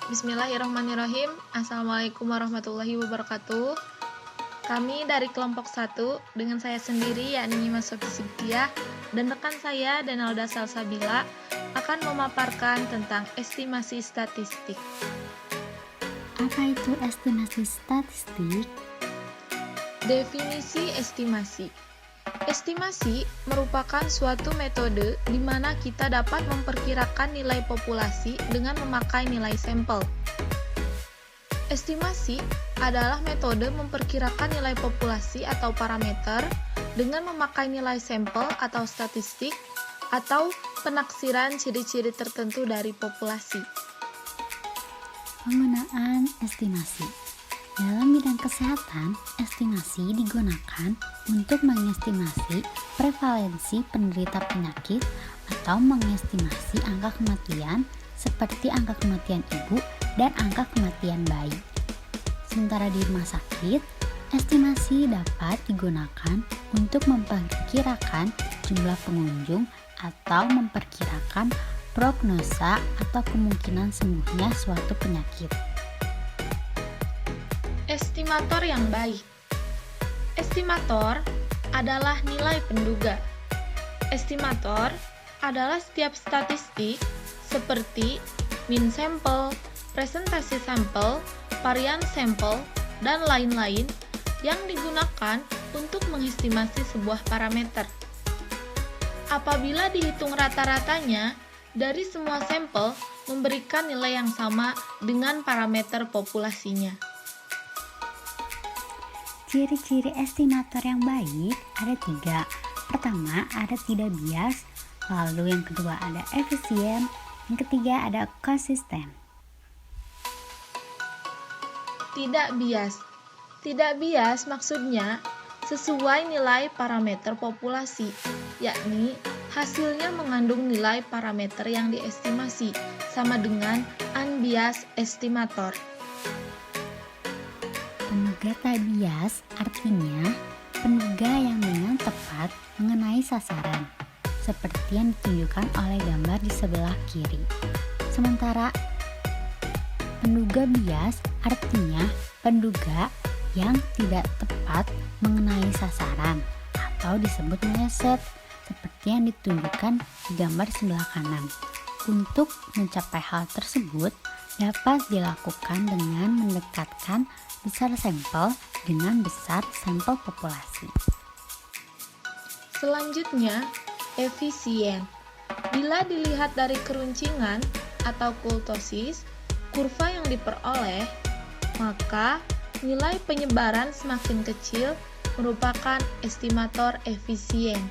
Bismillahirrahmanirrahim. Assalamualaikum warahmatullahi wabarakatuh. Kami dari kelompok 1 dengan saya sendiri yakni Mas Sofi Sibtiah dan rekan saya Denalda Salsabila akan memaparkan tentang estimasi statistik. Apa itu estimasi statistik? Definisi estimasi. Estimasi merupakan suatu metode di mana kita dapat memperkirakan nilai populasi dengan memakai nilai sampel. Estimasi adalah metode memperkirakan nilai populasi atau parameter dengan memakai nilai sampel atau statistik atau penaksiran ciri-ciri tertentu dari populasi. Penggunaan estimasi. Dalam bidang kesehatan, estimasi digunakan untuk mengestimasi prevalensi penderita penyakit atau mengestimasi angka kematian seperti angka kematian ibu dan angka kematian bayi. Sementara di rumah sakit, estimasi dapat digunakan untuk memperkirakan jumlah pengunjung atau memperkirakan prognosa atau kemungkinan sembuhnya suatu penyakit. Estimator yang baik. Estimator adalah nilai penduga. Estimator adalah setiap statistik seperti mean sampel, presentasi sampel, varian sampel, dan lain-lain yang digunakan untuk mengestimasi sebuah parameter. Apabila dihitung rata-ratanya, dari semua sampel memberikan nilai yang sama dengan parameter populasinya. Ciri-ciri estimator yang baik ada 3. Pertama, ada tidak bias. Lalu yang kedua ada efisien. Yang ketiga ada konsisten. Tidak bias. Tidak bias maksudnya sesuai nilai parameter populasi, yakni hasilnya mengandung nilai parameter yang diestimasi, sama dengan unbiased estimator. Penduga tak bias artinya penduga yang dengan tepat mengenai sasaran, seperti yang ditunjukkan oleh gambar di sebelah kiri. Sementara penduga bias artinya penduga yang tidak tepat mengenai sasaran atau disebut meleset, seperti yang ditunjukkan di gambar sebelah kanan. Untuk mencapai hal tersebut dapat dilakukan dengan mendekatkan besar sampel dengan besar sampel populasi. Selanjutnya, efisien. Bila dilihat dari keruncingan atau kurtosis kurva yang diperoleh, maka nilai penyebaran semakin kecil merupakan estimator efisien.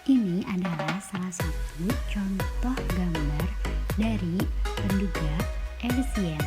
Ini adalah salah satu contoh gambar dari penduga efisien.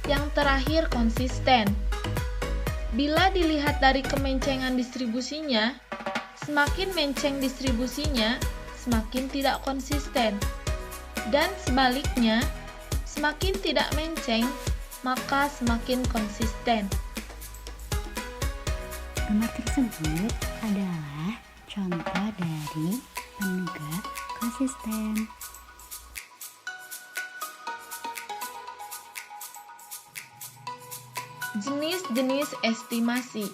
Yang terakhir, konsisten. Bila dilihat dari kemencengan distribusinya, semakin menceng distribusinya, semakin tidak konsisten. Dan sebaliknya, semakin tidak menceng, maka semakin konsisten. Gambar tersebut adalah contoh dari penduga konsisten. Jenis-jenis estimasi.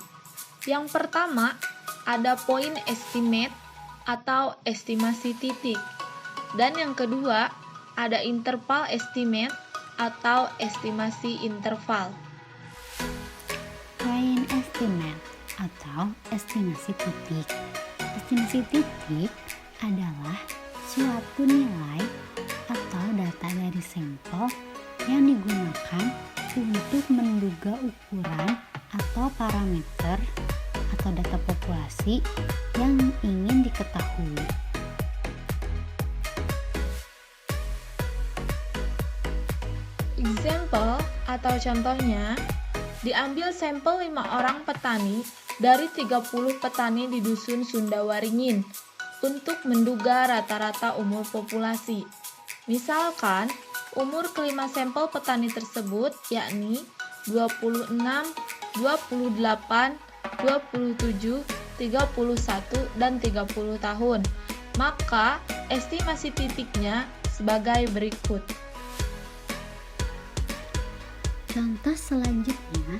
Yang pertama, ada point estimate atau estimasi titik. Dan yang kedua, ada interval estimate atau estimasi interval. Point estimate atau estimasi titik. Estimasi titik adalah suatu nilai atau data dari sampel yang digunakan untuk menduga ukuran atau parameter atau data populasi yang ingin diketahui. Example atau contohnya, diambil sampel 5 orang petani dari 30 petani di Dusun Sundawaringin untuk menduga rata-rata umur populasi. Misalkan, umur kelima sampel petani tersebut yakni 26, 28, 27, 31, dan 30 tahun. Maka, estimasi titiknya sebagai berikut. Contoh selanjutnya,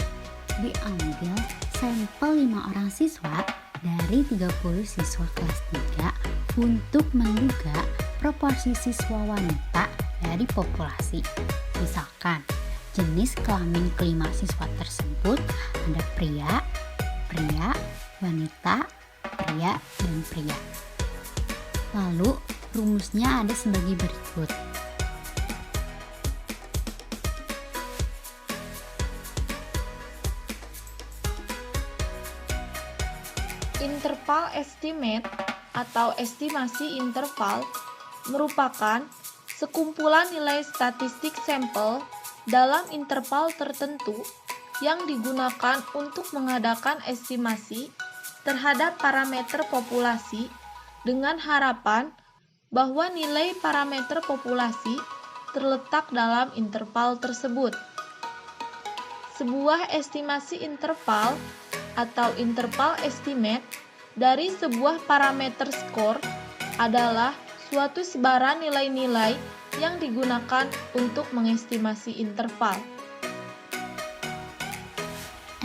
diambil sampel 5 orang siswa dari 30 siswa kelas 3 untuk menduga proporsi siswa wanita dari populasi. Misalkan, jenis kelamin kelima siswa tersebut ada pria, wanita, pria, dan pria. Lalu, rumusnya ada sebagai berikut. Interval estimate atau estimasi interval merupakan sekumpulan nilai statistik sampel dalam interval tertentu yang digunakan untuk mengadakan estimasi terhadap parameter populasi dengan harapan bahwa nilai parameter populasi terletak dalam interval tersebut. Sebuah estimasi interval atau interval estimate dari sebuah parameter skor adalah suatu sebaran nilai-nilai yang digunakan untuk mengestimasi interval.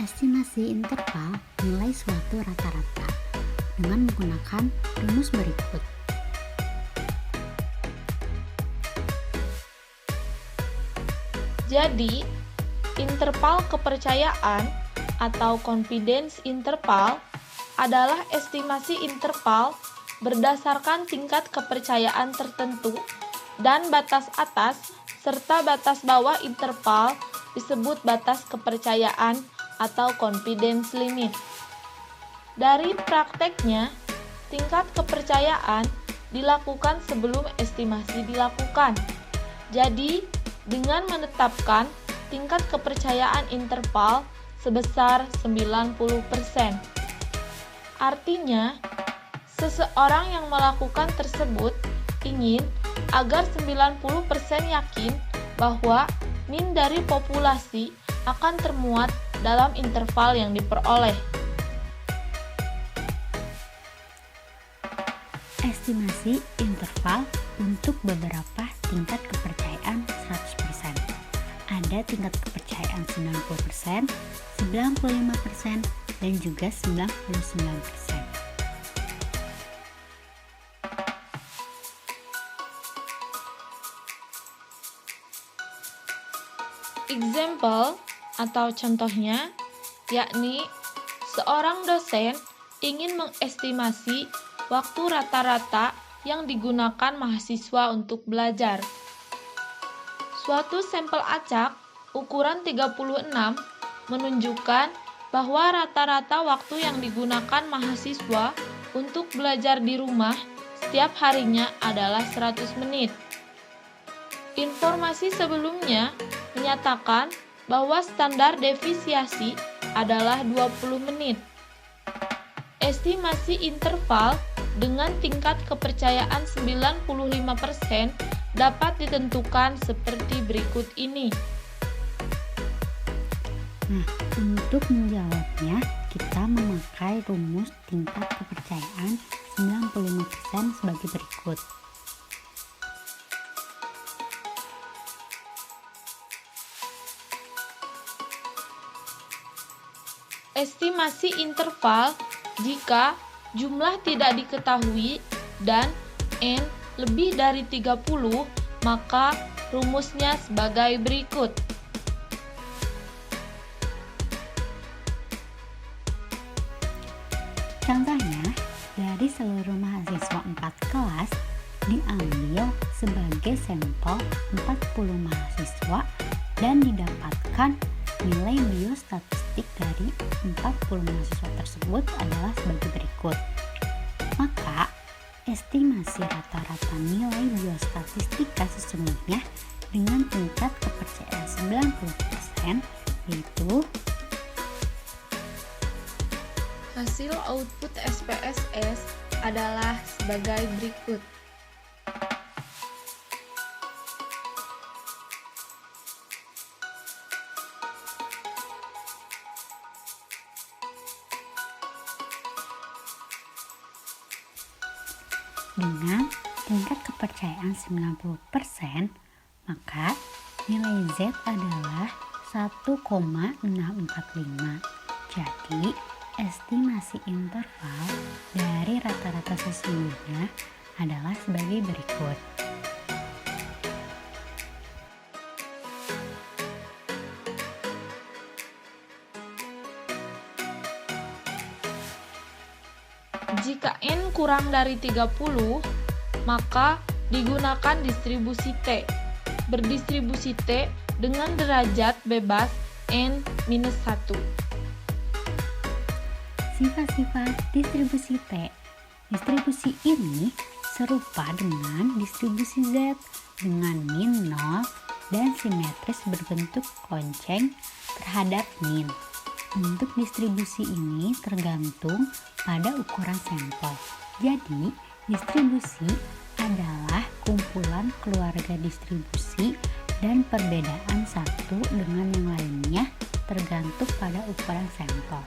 Estimasi interval nilai suatu rata-rata dengan menggunakan rumus berikut. Jadi, interval kepercayaan atau confidence interval adalah estimasi interval berdasarkan tingkat kepercayaan tertentu dan batas atas serta batas bawah interval disebut batas kepercayaan atau confidence limit. Dari prakteknya, tingkat kepercayaan dilakukan sebelum estimasi dilakukan. Jadi, dengan menetapkan tingkat kepercayaan interval sebesar 90%. Artinya, seseorang yang melakukan tersebut ingin agar 90% yakin bahwa min dari populasi akan termuat dalam interval yang diperoleh. Estimasi interval untuk beberapa tingkat kepercayaan 100%. Ada tingkat kepercayaan 90%, 95%, dan juga 99%. Example atau contohnya yakni seorang dosen ingin mengestimasi waktu rata-rata yang digunakan mahasiswa untuk belajar. Suatu sampel acak ukuran 36 menunjukkan bahwa rata-rata waktu yang digunakan mahasiswa untuk belajar di rumah setiap harinya adalah 100 menit. Informasi sebelumnya menyatakan bahwa standar defisiasi adalah 20 menit. Estimasi interval dengan tingkat kepercayaan 95% dapat ditentukan seperti berikut ini. Nah, untuk menjawabnya, kita memakai rumus tingkat kepercayaan 95% sebagai berikut. Estimasi interval jika jumlah tidak diketahui dan N lebih dari 30, maka rumusnya sebagai berikut. Contohnya, dari seluruh mahasiswa 4 kelas diambil sebagai sampel 40 mahasiswa dan didapatkan nilai biostatistik dari 40 mahasiswa tersebut adalah sebagai berikut. Maka, estimasi rata-rata nilai biostatistika sesungguhnya dengan tingkat kepercayaan 90% yaitu Hasil output SPSS adalah sebagai berikut. dengan tingkat kepercayaan 90%, maka nilai Z adalah 1,645. Jadi, estimasi interval dari rata-rata sesungguhnya adalah sebagai berikut. Jika N kurang dari 30, maka digunakan distribusi T. Berdistribusi T dengan derajat bebas N-1. Sifat-sifat distribusi T. Distribusi ini serupa dengan distribusi Z dengan min 0 dan simetris berbentuk lonceng terhadap min. Bentuk distribusi ini tergantung pada ukuran sampel. Jadi, distribusi adalah kumpulan keluarga distribusi dan perbedaan satu dengan yang lainnya tergantung pada ukuran sampel.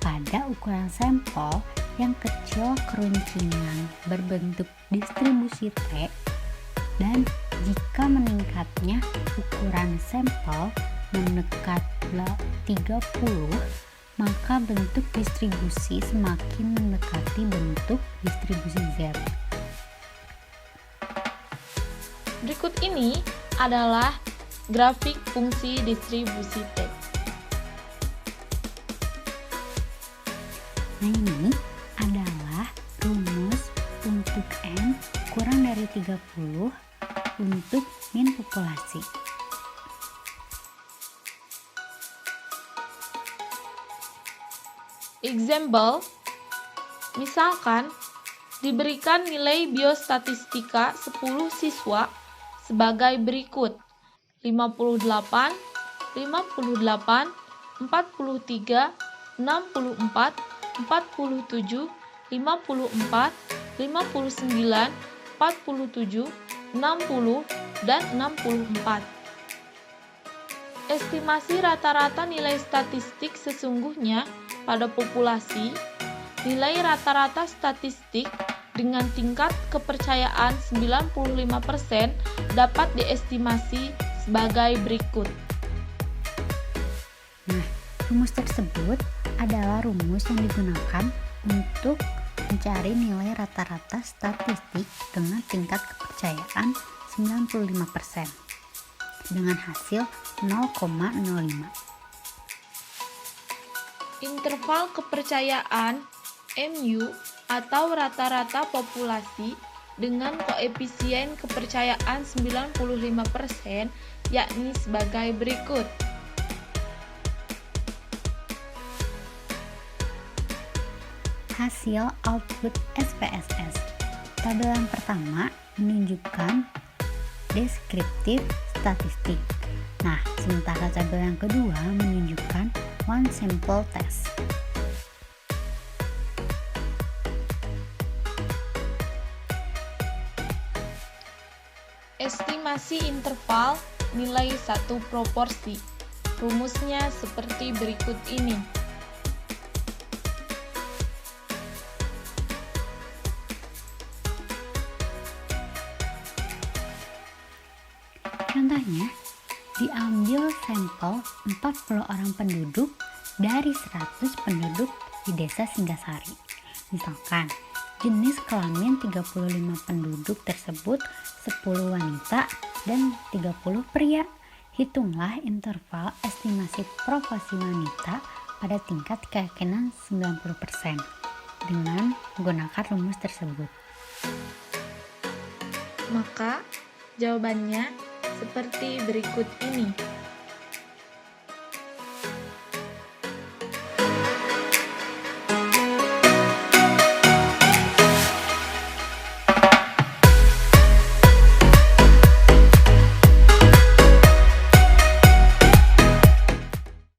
Pada ukuran sampel yang kecil keruncingan berbentuk distribusi T, dan jika meningkatnya ukuran sampel mendekat 30, maka bentuk distribusi semakin mendekati bentuk distribusi Z. Berikut ini adalah grafik fungsi distribusi T. Nah, ini adalah rumus untuk N kurang dari 30 untuk min populasi. Example, misalkan diberikan nilai biostatistika 10 siswa sebagai berikut: 58, 58, 43, 64, 47, 54, 59, 47, 60, dan 64. Estimasi rata-rata nilai statistik sesungguhnya pada populasi, nilai rata-rata statistik dengan tingkat kepercayaan 95% dapat diestimasi sebagai berikut. Nah, rumus tersebut adalah rumus yang digunakan untuk mencari nilai rata-rata statistik dengan tingkat kepercayaan 95% dengan hasil 0,05. Interval kepercayaan MU atau rata-rata populasi dengan koefisien kepercayaan 95% yakni sebagai berikut. Hasil output SPSS. Tabel yang pertama menunjukkan deskriptif statistik. Nah, sementara tabel yang kedua menunjukkan one sample test. Estimasi interval nilai satu proporsi. Rumusnya seperti berikut ini. Contohnya, diambil sampel 40 orang penduduk dari 100 penduduk di desa Singgasari. Misalkan, jenis kelamin 35 penduduk tersebut 10 wanita dan 30 pria. Hitunglah interval estimasi proporsi wanita pada tingkat keyakinan 90% dengan menggunakan rumus tersebut. Maka, jawabannya seperti berikut ini.